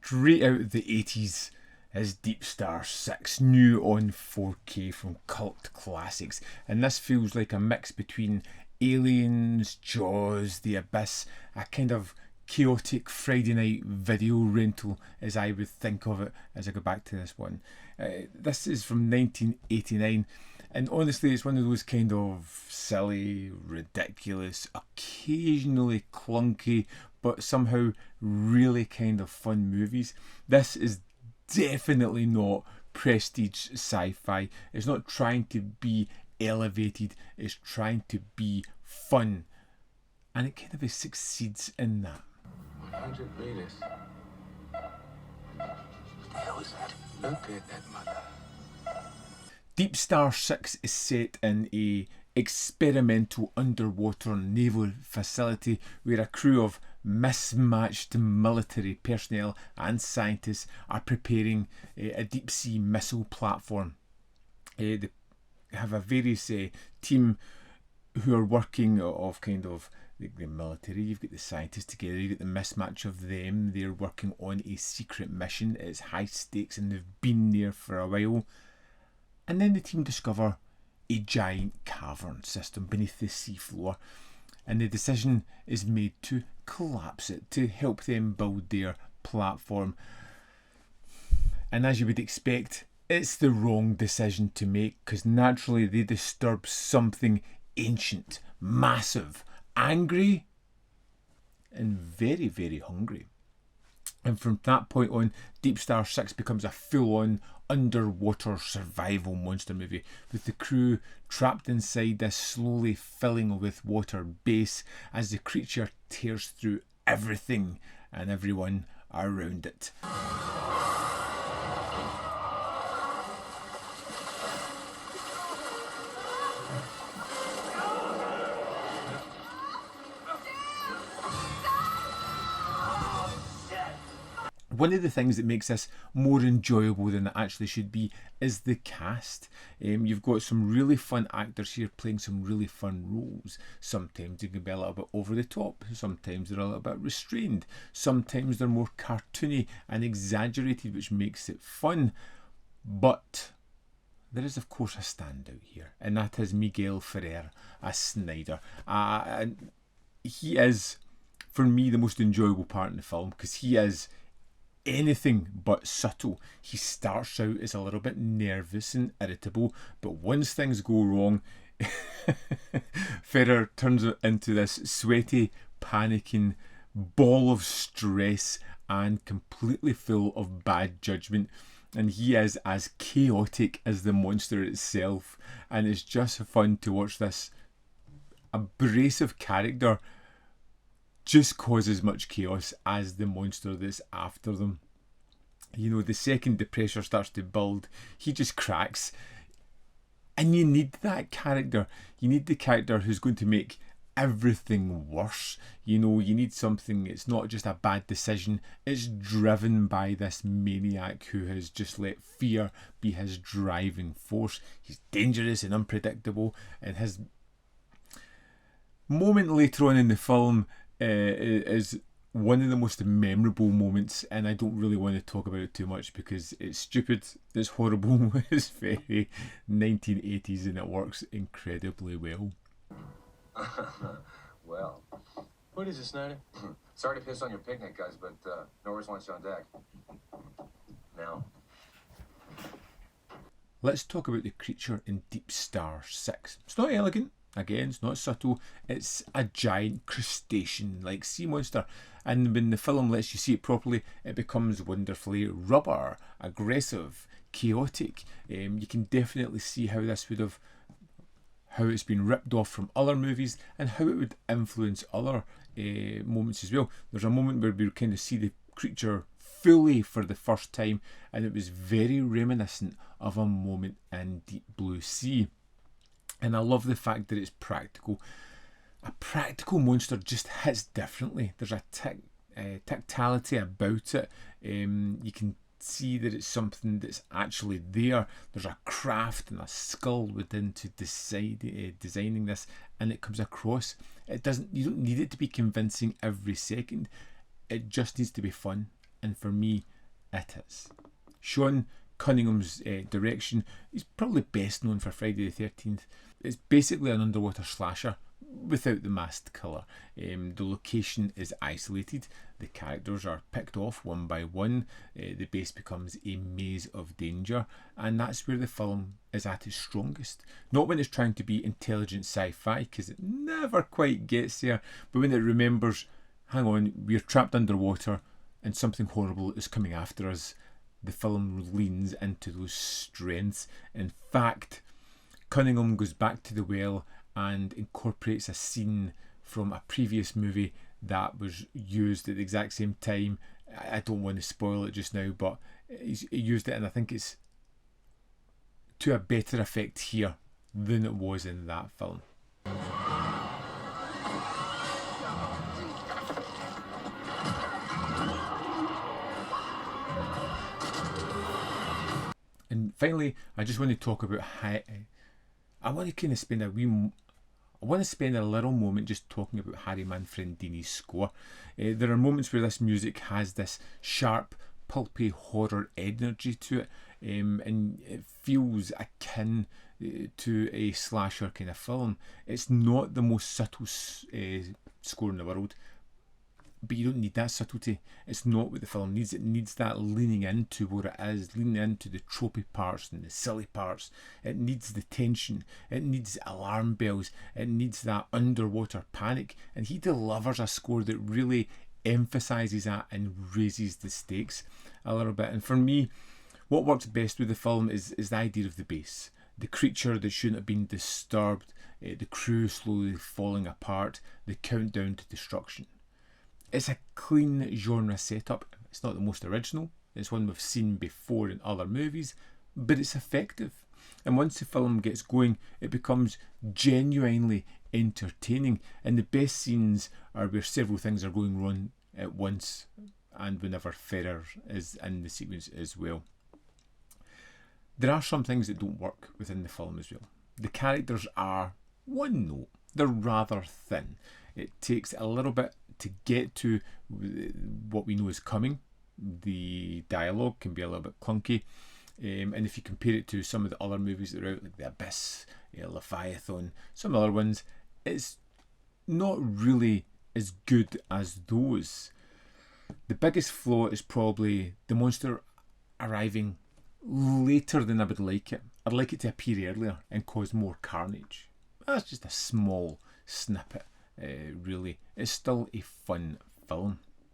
straight out of the 80s is DeepStar Six, new on 4K from Cult Classics. And this feels like a mix between Aliens, Jaws, The Abyss, a kind of chaotic Friday night video rental as I would think of it as I go back to this one. This is from 1989, and honestly it's one of those kind of silly, ridiculous, occasionally clunky but somehow really kind of fun movies. This is definitely not prestige sci-fi. It's not trying to be elevated, it's trying to be fun, and it kind of succeeds in that. 100 meters. What the hell is that? Look at that mother. DeepStar Six is set in a experimental underwater naval facility where a crew of mismatched military personnel and scientists are preparing a deep sea missile platform. They have a various team who are working of kind of the military. You've got the scientists together, you've got the mismatch of them. They're working on a secret mission. It's high stakes and they've been there for a while. And then the team discover a giant cavern system beneath the seafloor, and the decision is made to collapse it to help them build their platform. And as you would expect, it's the wrong decision to make, because naturally they disturb something ancient, massive, angry, and very, very hungry. And from that point on, DeepStar Six becomes a full-on underwater survival monster movie, with the crew trapped inside this slowly filling with water base as the creature tears through everything and everyone around it. One of the things that makes this more enjoyable than it actually should be is the cast. You've got some really fun actors here playing some really fun roles. Sometimes they can be a little bit over the top, sometimes they're a little bit restrained, sometimes they're more cartoony and exaggerated, which makes it fun. But there is of course a standout here, and that is Miguel Ferrer as Snyder. And he is, for me, the most enjoyable part in the film, because he is anything but subtle. He starts out as a little bit nervous and irritable, but once things go wrong, Ferrer turns into this sweaty, panicking ball of stress and completely full of bad judgment. And he is as chaotic as the monster itself, and it's just fun to watch this abrasive character just cause as much chaos as the monster that's after them. You know, the second the pressure starts to build, he just cracks. And you need that character. You need the character who's going to make everything worse. You know, you need something, it's not just a bad decision, it's driven by this maniac who has just let fear be his driving force. He's dangerous and unpredictable, and his moment later on in the film is one of the most memorable moments, and I don't really want to talk about it too much because it's stupid, it's horrible, it's very 1980s, and it works incredibly well. Well, what is it, Snyder? Sorry to piss on your picnic, guys, but Norris wants you on deck. Now. Let's talk about the creature in DeepStar Six. It's not elegant. Again, it's not subtle, it's a giant crustacean-like sea monster, and when the film lets you see it properly, it becomes wonderfully rubber, aggressive, chaotic. You can definitely see how this would have, how it's been ripped off from other movies, and how it would influence other moments as well. There's a moment where we kind of see the creature fully for the first time, and it was very reminiscent of a moment in Deep Blue Sea. And I love the fact that it's practical. A practical monster just hits differently. There's a tactility about it. You can see that it's something that's actually there. There's a craft and a skill within to designing this, and it comes across. You don't need it to be convincing every second. It just needs to be fun. And for me, it is. Sean Cunningham's direction, he's probably best known for Friday the 13th. It's basically an underwater slasher without the masked killer. The location is isolated, the characters are picked off one by one, the base becomes a maze of danger, and that's where the film is at its strongest. Not when it's trying to be intelligent sci-fi, because it never quite gets there, but when it remembers, hang on, we're trapped underwater and something horrible is coming after us. The film leans into those strengths. In fact, Cunningham goes back to the well and incorporates a scene from a previous movie that was used at the exact same time. I don't want to spoil it just now, but he used it, and I think it's to a better effect here than it was in that film. And finally, I just want to talk about how I want to kind of spend a little moment just talking about Harry Manfredini's score. There are moments where this music has this sharp, pulpy horror energy to it, and it feels akin to a slasher kind of film. It's not the most subtle score in the world, but you don't need that subtlety. It's not what the film needs. It needs that leaning into what it is, leaning into the tropey parts and the silly parts. It needs the tension. It needs alarm bells. It needs that underwater panic. And he delivers a score that really emphasises that and raises the stakes a little bit. And for me, what works best with the film is the idea of the base. The creature that shouldn't have been disturbed, the crew slowly falling apart, the countdown to destruction. It's a clean genre setup. It's not the most original. It's one we've seen before in other movies, but it's effective. And once the film gets going, it becomes genuinely entertaining. And the best scenes are where several things are going wrong at once, and whenever Ferrer is in the sequence as well. There are some things that don't work within the film as well. The characters are one note. They're rather thin. It takes a little bit to get to what we know is coming. The dialogue can be a little bit clunky, and if you compare it to some of the other movies that are out, like the Abyss, Leviathan, some other ones, it's not really as good as those. The biggest flaw is probably the monster arriving later than I would like it. I'd like it to appear earlier and cause more carnage. That's just a small snippet. Really, it's still a fun film.